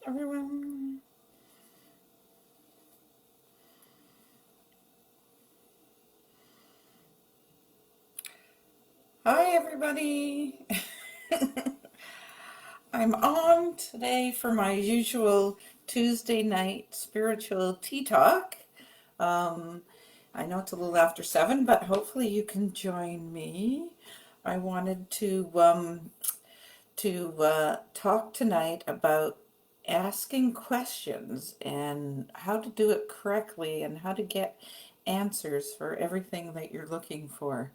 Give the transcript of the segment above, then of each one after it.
everyone. Hi, everybody. I'm on today for my usual Tuesday night spiritual tea talk. Um, I know it's a little after 7, but hopefully you can join me. I wanted to talk tonight about asking questions and how to do it correctly and how to get answers for everything that you're looking for.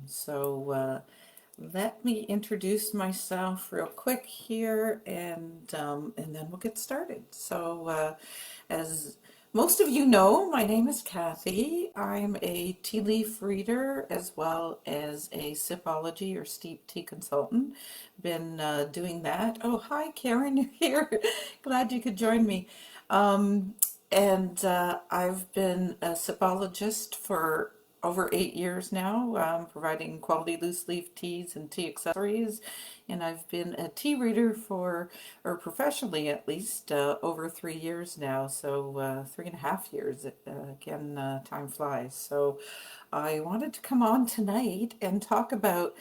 So let me introduce myself real quick here, and then we'll get started. So, as most of you know, my name is Kathy. I'm a tea leaf reader as well as a sipology or steep tea consultant. Been doing that. Oh, hi, Karen, you're here. Glad you could join me. Um, and I've been a sipologist for over 8 years now, providing quality loose leaf teas and tea accessories. And I've been a tea reader for, or professionally at least, over 3 years now. So 3.5 years. Again, time flies. So I wanted to come on tonight and talk about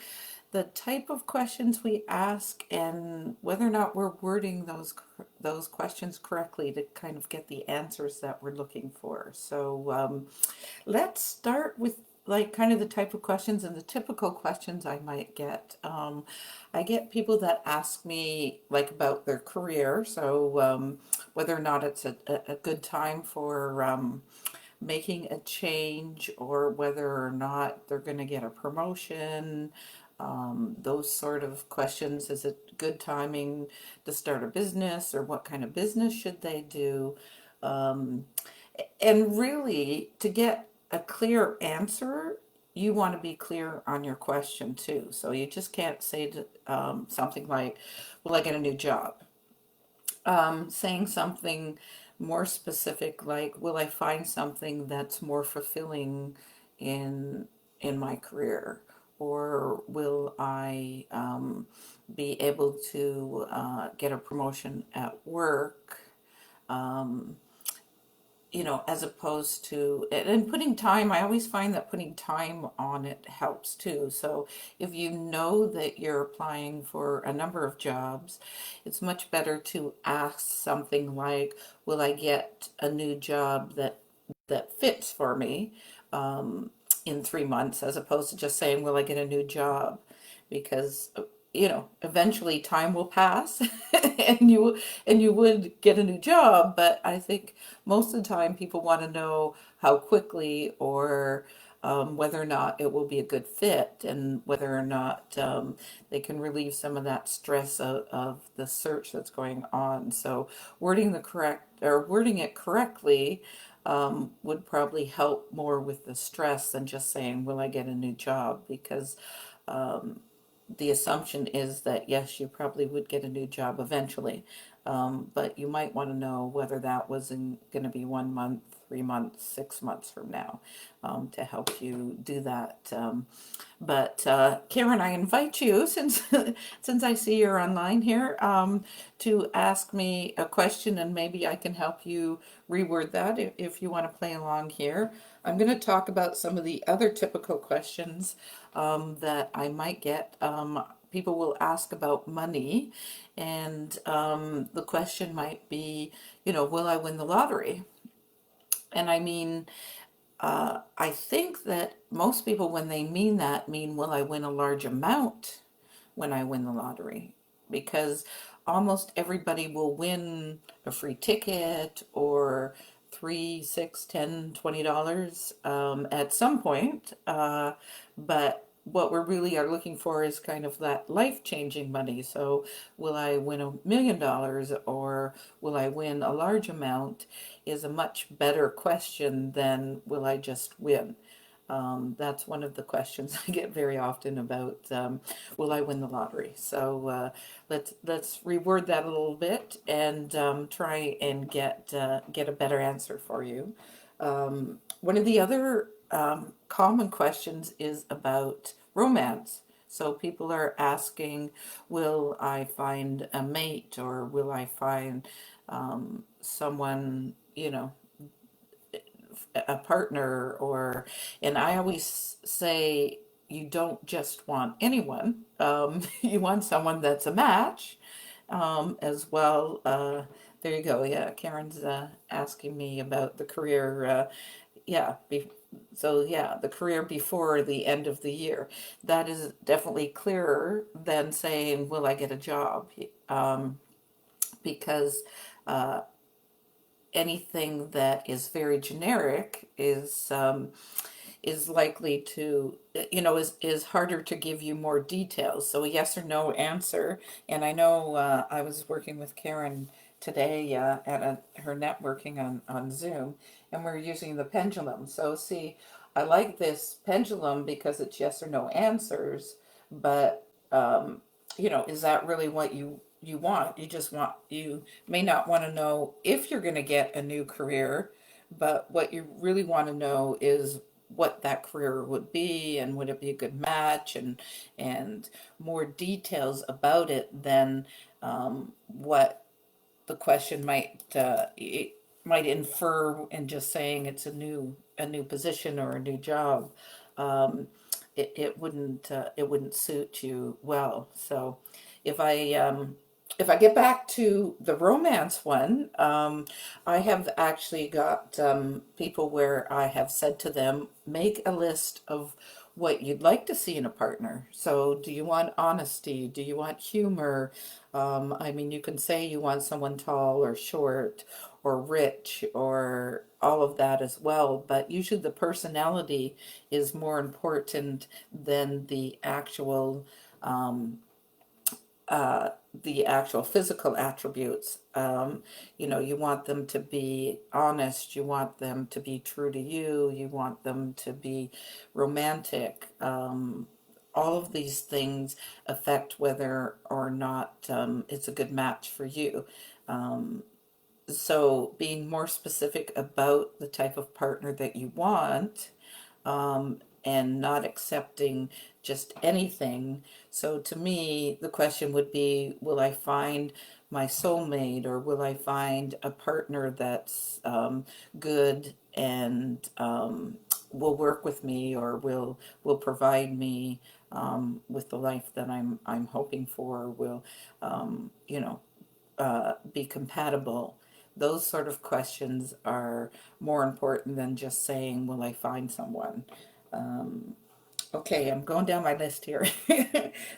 the type of questions we ask and whether or not we're wording those questions correctly to kind of get the answers that we're looking for. So let's start with like kind of the type of questions and the typical questions I might get. I get people that ask me like about their career, so whether or not it's a good time for making a change or whether or not they're going to get a promotion. Those sort of questions. Is it good timing to start a business, or what kind of business should they do? Um, and really, to get a clear answer, you want to be clear on your question too. So you just can't say something like, "Will I get a new job?" Saying something more specific like, "Will I find something that's more fulfilling in my career?" Or will I be able to get a promotion at work? Um, as opposed to, and putting time, I always find that putting time on it helps too. So if you know that you're applying for a number of jobs, it's much better to ask something like, will I get a new job that fits for me in 3 months, as opposed to just saying, will I get a new job? Because eventually time will pass and you would get a new job, but I think most of the time people want to know how quickly, or whether or not it will be a good fit, and whether or not they can relieve some of that stress of the search that's going on. So wording it correctly would probably help more with the stress than just saying, will I get a new job? Because the assumption is that yes, you probably would get a new job eventually, but you might want to know whether that was going to be 1 month, 3 months, 6 months from now, to help you do that. But Karen, I invite you, since since I see you're online here, to ask me a question, and maybe I can help you reword that if you want to play along here. I'm going to talk about some of the other typical questions that I might get. People will ask about money, and the question might be, will I win the lottery? And I mean, I think that most people, when they mean that, mean, will I win a large amount when I win the lottery? Because almost everybody will win a free ticket or three, six, $10, $20 at some point. But what we really are looking for is kind of that life-changing money. So will I win $1 million, or will I win a large amount, is a much better question than will I just win. That's one of the questions I get very often about, will I win the lottery? So let's reword that a little bit and try and get a better answer for you. One of the other common questions is about romance. So people are asking, will I find a mate, or will I find someone, a partner, and I always say you don't just want anyone. You want someone that's a match as well. There you go. Yeah, Karen's asking me about the career. Yeah, so yeah, the career before the end of the year. That is definitely clearer than saying, "Will I get a job?" Because anything that is very generic is likely to, is harder to give you more details. So a yes or no answer. And I know I was working with Karen today her networking on Zoom, and we're using the pendulum. So see, I like this pendulum because it's yes or no answers, but is that really what you want? You may not want to know if you're going to get a new career, but what you really want to know is what that career would be, and would it be a good match, and more details about it than what the question might infer in just saying it's a new position or a new job. Um, it wouldn't suit you well. So if I if I get back to the romance one, I have actually got people where I have said to them, make a list of what you'd like to see in a partner. So, do you want honesty? Do you want humor? I mean, you can say you want someone tall or short or rich or all of that as well, but usually the personality is more important than the actual physical attributes. You want them to be honest, you want them to be true to you, you want them to be romantic. All of these things affect whether or not it's a good match for you. So, being more specific about the type of partner that you want, and not accepting just anything. So to me, the question would be, will I find my soulmate, or will I find a partner that's good and will work with me, or will provide me with the life that I'm hoping for, will be compatible. Those sort of questions are more important than just saying, will I find someone? Okay, I'm going down my list here.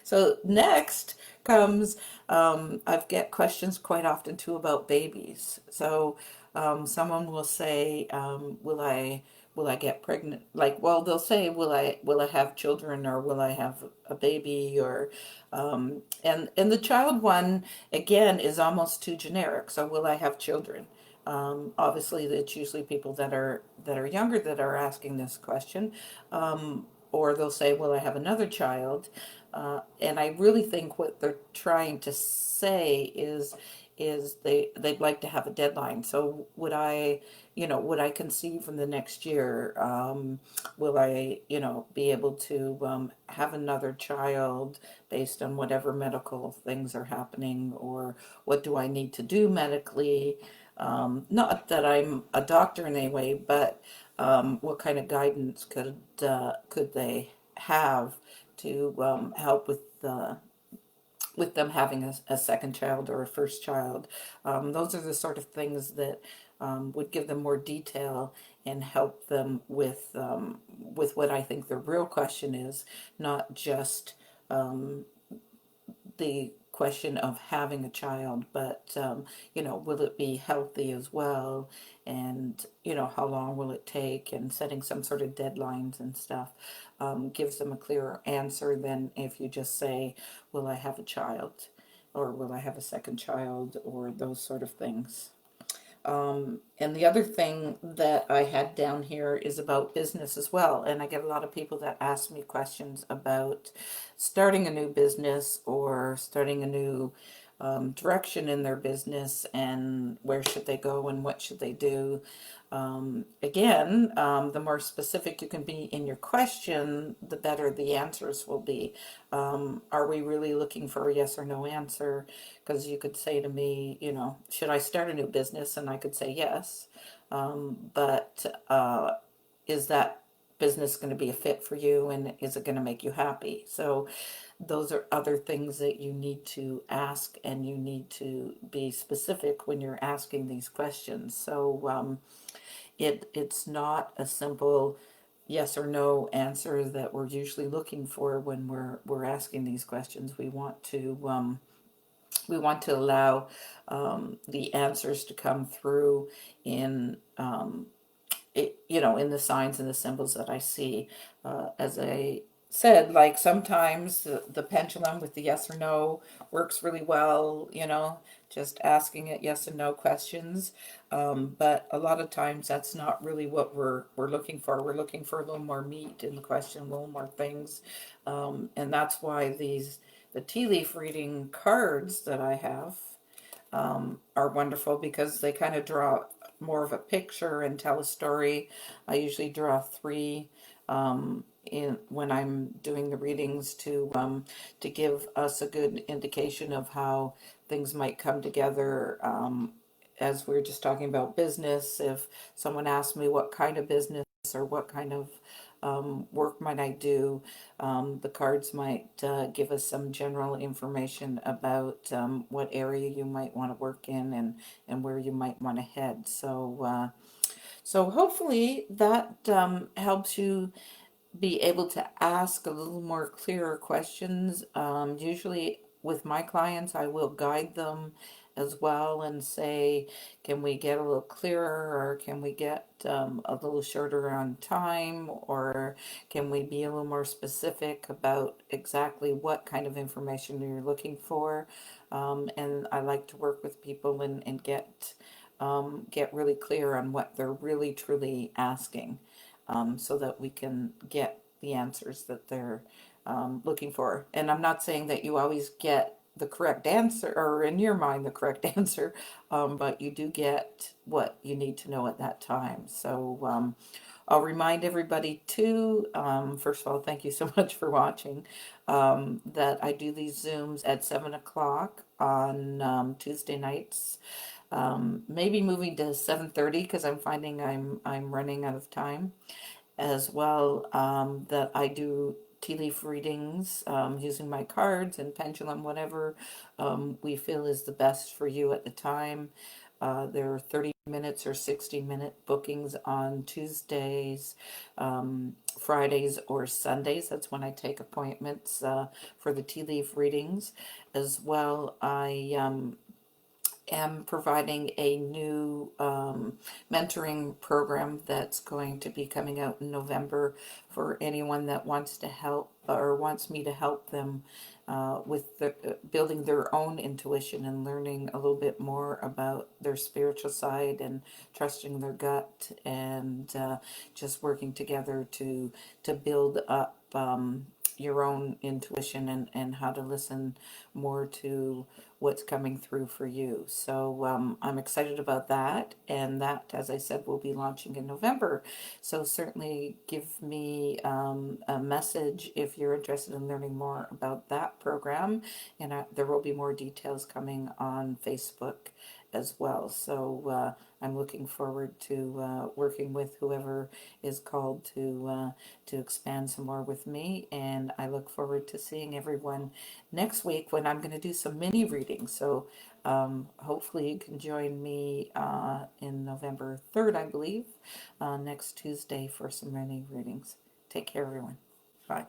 So next comes, I've get questions quite often too about babies. So someone will say, will I get pregnant? Like, well, they'll say, will I have children, or will I have a baby, or and the child one again is almost too generic. So will I have children? Obviously, it's usually people that are younger that are asking this question. Or they'll say, "Well, I have another child," and I really think what they're trying to say is they'd like to have a deadline. So would I conceive in the next year? Will I be able to have another child based on whatever medical things are happening, or what do I need to do medically? Not that I'm a doctor in any way, but what kind of guidance could they have to help with them having a second child or a first child? Those are the sort of things that would give them more detail and help them with what I think the real question is, not just the question of having a child, but will it be healthy as well, and how long will it take, and setting some sort of deadlines and stuff gives them a clearer answer than if you just say, will I have a child, or will I have a second child, or those sort of things. And the other thing that I had down here is about business as well. And I get a lot of people that ask me questions about starting a new business, or starting a new direction in their business and where should they go and what should they do. Again, the more specific you can be in your question, the better the answers will be. Are we really looking for a yes or no answer? Because you could say to me, should I start a new business? And I could say yes. But is that business going to be a fit for you, and is it going to make you happy? So those are other things that you need to ask, and you need to be specific when you're asking these questions. So it's not a simple yes or no answer that we're usually looking for when we're asking these questions. We want to allow the answers to come through in in the signs and the symbols that I see. As I said, like sometimes the pendulum with the yes or no works really well, just asking it yes and no questions. But a lot of times that's not really what we're looking for. We're looking for a little more meat in the question, a little more things. And that's why the tea leaf reading cards that I have are wonderful, because they kind of draw more of a picture and tell a story. I usually draw three in when I'm doing the readings to give us a good indication of how things might come together. As we were just talking about business, if someone asks me what kind of business or what kind of work might I do, the cards might give us some general information about what area you might want to work in, and where you might want to head. So hopefully that helps you be able to ask a little more clearer questions. Usually with my clients, I will guide them as well and say, can we get a little clearer, or can we get a little shorter on time, or can we be a little more specific about exactly what kind of information you're looking for? And I like to work with people and get really clear on what they're really truly asking, so that we can get the answers that they're looking for. And I'm not saying that you always get the correct answer, or in your mind the correct answer, but you do get what you need to know at that time. So I'll remind everybody too, first of all, thank you so much for watching, that I do these Zooms at 7 o'clock on Tuesday nights. Maybe moving to 7:30, because I'm finding I'm running out of time. As well, that I do tea leaf readings using my cards and pendulum, whatever we feel is the best for you at the time. There are 30 minutes or 60-minute bookings on Tuesdays, Fridays, or Sundays. That's when I take appointments for the tea leaf readings. As well, I am providing a new mentoring program that's going to be coming out in November for anyone that wants to help, or wants me to help them with building their own intuition and learning a little bit more about their spiritual side and trusting their gut, and just working together to build up your own intuition, and how to listen more to what's coming through for you. So I'm excited about that, and that, as I said, will be launching in November. So certainly give me a message if you're interested in learning more about that program, and there will be more details coming on Facebook as well. So I'm looking forward to working with whoever is called to expand some more with me, and I look forward to seeing everyone next week when I'm going to do some mini readings. So hopefully you can join me in November 3rd, I believe, next Tuesday, for some mini readings. Take care, everyone. Bye.